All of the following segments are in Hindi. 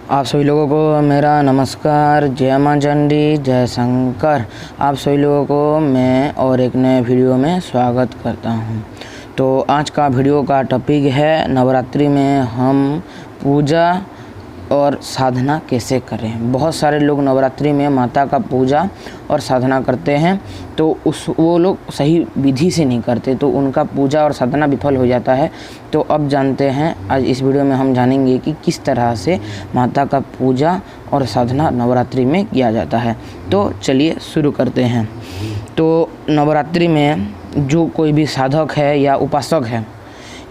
आप सभी लोगों को मेरा नमस्कार। जय मां चंडी, जय शंकर। आप सभी लोगों को मैं और एक नए वीडियो में स्वागत करता हूं। तो आज का वीडियो का टॉपिक है नवरात्रि में हम पूजा और साधना कैसे करें। बहुत सारे लोग नवरात्रि में माता का पूजा और साधना करते हैं, तो वो लोग सही विधि से नहीं करते, तो उनका पूजा और साधना विफल हो जाता है। तो अब जानते हैं, आज इस वीडियो में हम जानेंगे कि किस तरह से माता का पूजा और साधना नवरात्रि में किया जाता है। तो चलिए शुरू करते हैं। तो नवरात्रि में जो कोई भी साधक है या उपासक है,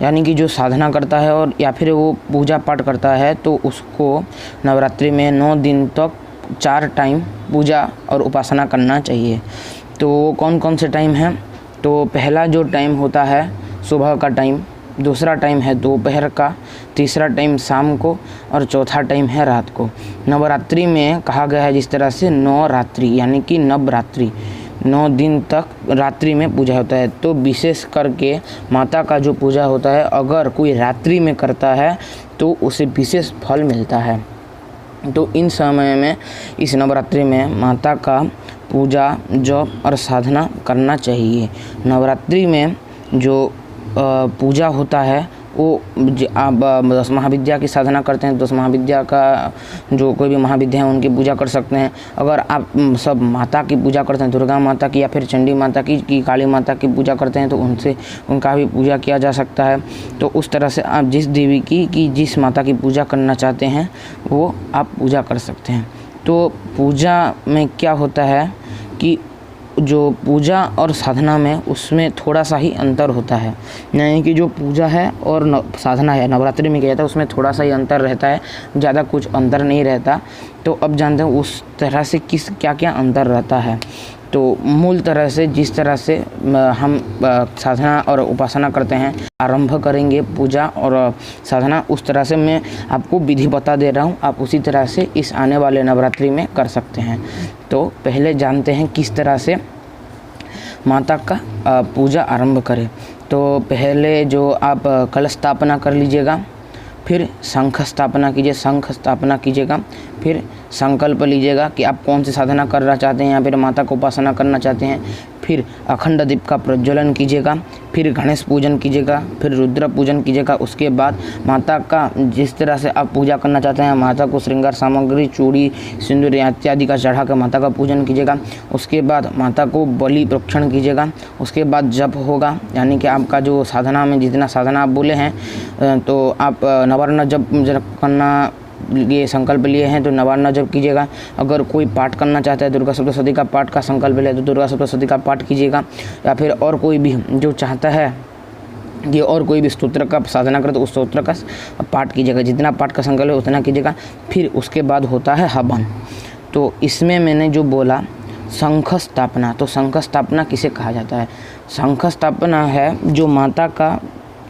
यानी कि जो साधना करता है और या फिर वो पूजा पाठ करता है, तो उसको नवरात्रि में 9 दिन तक 4 टाइम पूजा और उपासना करना चाहिए। तो वो कौन कौन से टाइम हैं? तो पहला जो टाइम होता है सुबह का टाइम, दूसरा टाइम है दोपहर का, तीसरा टाइम शाम को और चौथा टाइम है रात को। नवरात्रि में कहा गया है जिस तरह से 9 रात्रि यानी कि नवरात्रि 9 दिन तक रात्रि में पूजा होता है। तो विशेष करके माता का जो पूजा होता है, अगर कोई रात्रि में करता है तो उसे विशेष फल मिलता है। तो इन समय में, इस नवरात्रि में माता का पूजा जप और साधना करना चाहिए। नवरात्रि में जो पूजा होता है वो आप 10 महाविद्या की साधना करते हैं, 10 महाविद्या का जो कोई भी महाविद्या है उनकी पूजा कर सकते हैं। अगर आप सब माता की पूजा करते हैं, दुर्गा माता की या फिर चंडी माता की काली माता की पूजा करते हैं, तो उनका भी पूजा किया जा सकता है। तो उस तरह से आप जिस देवी की जिस माता की पूजा करना चाहते हैं वो आप पूजा कर सकते हैं। तो पूजा में क्या होता है कि जो पूजा और साधना में उसमें थोड़ा सा ही अंतर होता है, यानी कि जो पूजा है और साधना है नवरात्रि में किया जाता है उसमें थोड़ा सा ही अंतर रहता है, ज़्यादा कुछ अंतर नहीं रहता। तो अब जानते हैं उस तरह से क्या क्या अंतर रहता है। तो मूल तरह से जिस तरह से हम साधना और उपासना करते हैं, आरंभ करेंगे पूजा और साधना, उस तरह से मैं आपको विधि बता दे रहा हूँ, आप उसी तरह से इस आने वाले नवरात्रि में कर सकते हैं। तो पहले जानते हैं किस तरह से माता का पूजा आरंभ करें। तो पहले जो आप कलश स्थापना कर लीजिएगा, फिर शंख स्थापना कीजिए, शंख स्थापना कीजिएगा, फिर संकल्प लीजिएगा कि आप कौन सी साधना करना चाहते हैं या फिर माता को उपासना करना चाहते हैं। फिर अखंड दीप का प्रज्वलन कीजिएगा, फिर गणेश पूजन कीजिएगा, फिर रुद्र पूजन कीजिएगा। उसके बाद माता का जिस तरह से आप पूजा करना चाहते हैं, माता को श्रृंगार सामग्री, चूड़ी, सिंदूर इत्यादि का चढ़ा कर माता का पूजन कीजिएगा। उसके बाद माता को बलि प्रोक्षण कीजिएगा। उसके बाद जप होगा, यानी कि आपका जो साधना में जितना साधना आप बोले हैं, तो आप नवरत्न जप करना ये संकल्प लिए हैं तो नवान्न जप कीजिएगा। अगर कोई पाठ करना चाहता है, दुर्गा सप्तशती का पाठ का संकल्प ले तो दुर्गा सप्तशती का पाठ कीजिएगा। या फिर और कोई भी जो चाहता है कि और कोई भी स्तोत्र का साधना करे तो उस स्तोत्र का पाठ कीजिएगा। जितना पाठ का संकल्प है उतना कीजिएगा। फिर उसके बाद होता है हवन। तो इसमें मैंने जो बोला शंख स्थापना, तो शंख स्थापना किसे कहा जाता है? शंख स्थापना है जो माता का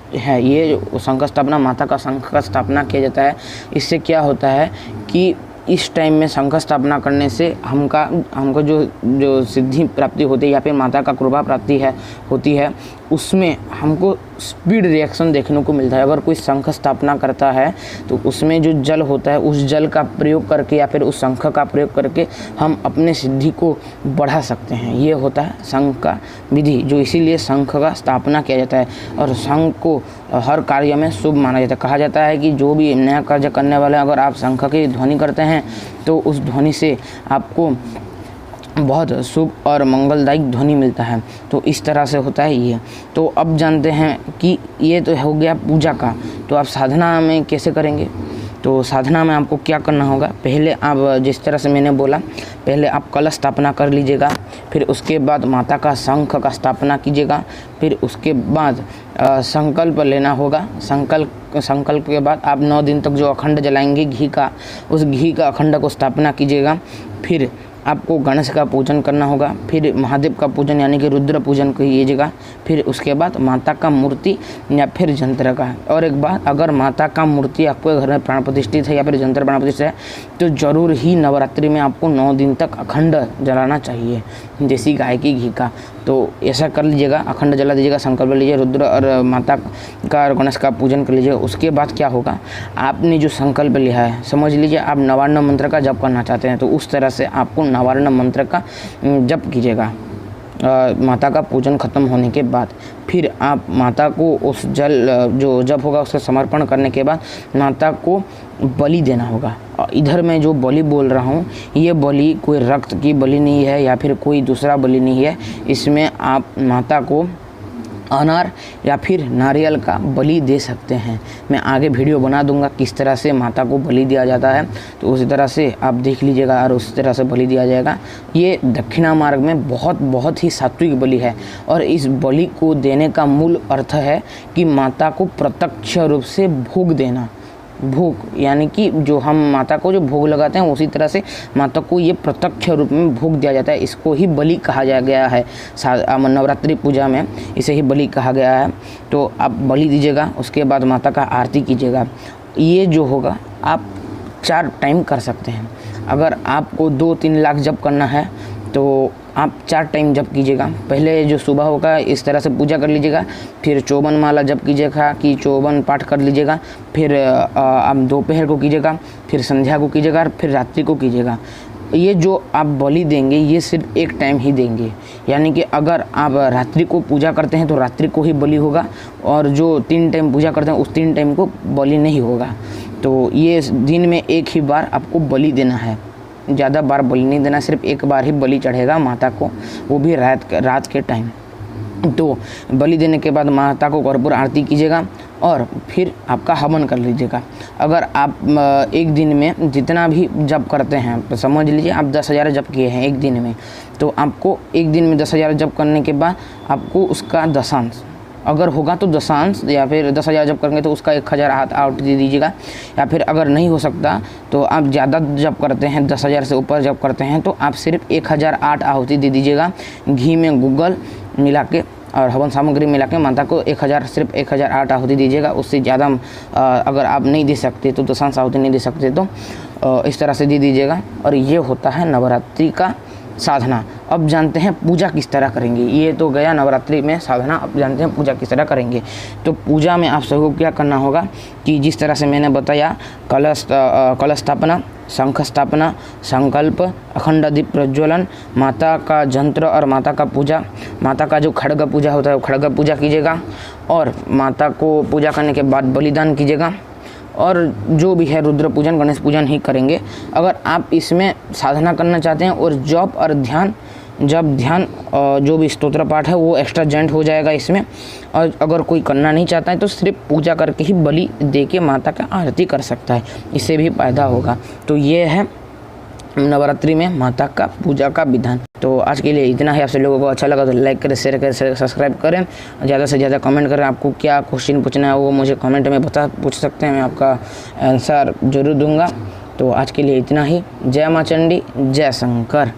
है, ये शंख स्थापना माता का शंख का स्थापना किया जाता है। इससे क्या होता है कि इस टाइम में शंख स्थापना करने से हमको जो सिद्धि प्राप्ति होती है या फिर माता का कृपा प्राप्ति होती है, उसमें हमको स्पीड रिएक्शन देखने को मिलता है। अगर कोई शंख स्थापना करता है तो उसमें जो जल होता है उस जल का प्रयोग करके या फिर उस शंख का प्रयोग करके हम अपने सिद्धि को बढ़ा सकते हैं। ये होता है शंख का विधि, जो इसीलिए शंख का स्थापना किया जाता है। और शंख को हर कार्य में शुभ माना जाता है। कहा जाता है कि जो भी नया कार्य करने वाले अगर आप शंख की ध्वनि करते हैं तो उस ध्वनि से आपको बहुत शुभ और मंगलदायक ध्वनि मिलता है। तो इस तरह से होता है ये। तो अब जानते हैं कि ये तो हो गया पूजा का। तो आप साधना में कैसे करेंगे? तो साधना में आपको क्या करना होगा? पहले आप जिस तरह से मैंने बोला, पहले आप कलश स्थापना कर लीजिएगा, फिर उसके बाद माता का शंख का स्थापना कीजिएगा, फिर उसके बाद संकल्प लेना होगा। संकल्प के बाद आप 9 दिन तक जो अखंड जलाएंगे घी का, उस घी का अखंड को स्थापना कीजिएगा। फिर आपको गणेश का पूजन करना होगा, फिर महादेव का पूजन यानी कि रुद्र पूजन कीजिएगा, फिर उसके बाद माता का मूर्ति या फिर यंत्र का। और एक बात, अगर माता का मूर्ति आपके घर में प्राण प्रतिष्ठित है या फिर यंत्र प्राण प्रतिष्ठित है तो ज़रूर ही नवरात्रि में आपको 9 दिन तक अखंड जलाना चाहिए, देसी गाय की घी का। तो ऐसा कर लीजिएगा, अखंड जला दीजिएगा, संकल्प लीजिए, रुद्र और माता का और गणेश का पूजन कर लीजिए। उसके बाद क्या होगा, आपने जो संकल्प लिया है, समझ लीजिए आप नवार्ण मंत्र का जप करना चाहते हैं, तो उस तरह से आपको नवार्ण मंत्र का जप कीजिएगा। माता का पूजन खत्म होने के बाद फिर आप माता को उस जल जो जब होगा उसका समर्पण करने के बाद माता को बलि देना होगा। इधर मैं जो बलि बोल रहा हूँ, ये बलि कोई रक्त की बलि नहीं है या फिर कोई दूसरा बलि नहीं है। इसमें आप माता को अनार या फिर नारियल का बलि दे सकते हैं। मैं आगे वीडियो बना दूंगा किस तरह से माता को बलि दिया जाता है, तो उसी तरह से आप देख लीजिएगा और उसी तरह से बलि दिया जाएगा। ये दक्षिणा मार्ग में बहुत ही सात्विक बलि है और इस बलि को देने का मूल अर्थ है कि माता को प्रत्यक्ष रूप से भोग देना। भोग यानी कि जो हम माता को जो भोग लगाते हैं उसी तरह से माता को ये प्रत्यक्ष रूप में भोग दिया जाता है। इसको ही बलि कहा गया है, नवरात्रि पूजा में इसे ही बलि कहा गया है। तो आप बलि दीजिएगा, उसके बाद माता का आरती कीजिएगा। ये जो होगा आप 4 टाइम कर सकते हैं। अगर आपको 2-3 लाख जप करना है तो आप 4 टाइम जप कीजिएगा। पहले जो सुबह होगा इस तरह से पूजा कर लीजिएगा, फिर 54 माला जप कीजिएगा कि 54 पाठ कर लीजिएगा, फिर आप दोपहर को कीजिएगा, फिर संध्या को कीजिएगा और फिर रात्रि को कीजिएगा। ये जो आप बलि देंगे ये सिर्फ 1 टाइम ही देंगे, यानी कि अगर आप रात्रि को पूजा करते हैं तो रात्रि को ही बलि होगा और जो 3 टाइम पूजा करते हैं उस 3 टाइम को बलि नहीं होगा। तो ये दिन में 1 ही बार आपको बलि देना है, ज़्यादा बार बलि नहीं देना, सिर्फ 1 बार ही बलि चढ़ेगा माता को, वो भी रात के टाइम। तो बलि देने के बाद माता को कर्पूर आरती कीजिएगा और फिर आपका हवन कर लीजिएगा। अगर आप एक दिन में जितना भी जप करते हैं, तो समझ लीजिए आप 10,000 जप किए हैं एक दिन में, तो आपको एक दिन में 10,000 जप करने के बाद आपको उसका दशांश अगर होगा तो दशांश या फिर 10,000 जब करेंगे तो उसका 1,000 आहुति दे दीजिएगा। या फिर अगर नहीं हो सकता तो आप ज़्यादा जब करते हैं, 10,000 से ऊपर जब करते हैं, तो आप सिर्फ 1,008 आहुति दे दीजिएगा। घी में गूगल मिला के और हवन सामग्री मिला के माता को 1,000 सिर्फ 1,008 आहुति दीजिएगा। उससे ज़्यादा अगर आप नहीं दे सकते तो दशांश आहुति नहीं दे सकते तो इस तरह से दे दीजिएगा। और ये होता है नवरात्रि का साधना। अब जानते हैं पूजा किस तरह करेंगे। ये तो गया नवरात्रि में साधना, अब जानते हैं पूजा किस तरह करेंगे। तो पूजा में आप सबको क्या करना होगा कि जिस तरह से मैंने बताया, कलश स्थापना, शंख स्थापना, संकल्प, अखंड दीप प्रज्वलन, माता का जंत्र और माता का पूजा, माता का जो खड़ग पूजा होता है वो खड़ग पूजा कीजिएगा। और माता को पूजा करने के बाद बलिदान कीजिएगा और जो भी है रुद्र पूजन, गणेश पूजन ही करेंगे। अगर आप इसमें साधना करना चाहते हैं और जप और ध्यान जो भी स्तोत्र पाठ है वो एक्स्ट्रा जॉइंट हो जाएगा इसमें। और अगर कोई करना नहीं चाहता है तो सिर्फ पूजा करके ही बलि दे के माता का आरती कर सकता है, इससे भी फायदा होगा। तो ये है नवरात्रि में माता का पूजा का विधान। तो आज के लिए इतना ही। आपसे लोगों को अच्छा लगा तो लाइक करें, शेयर करें, सब्सक्राइब करें, ज़्यादा से ज़्यादा कमेंट करें। आपको क्या क्वेश्चन पूछना है वो मुझे कमेंट में पूछ सकते हैं, मैं आपका आंसर जरूर दूंगा। तो आज के लिए इतना ही। जय माँ चंडी, जय शंकर।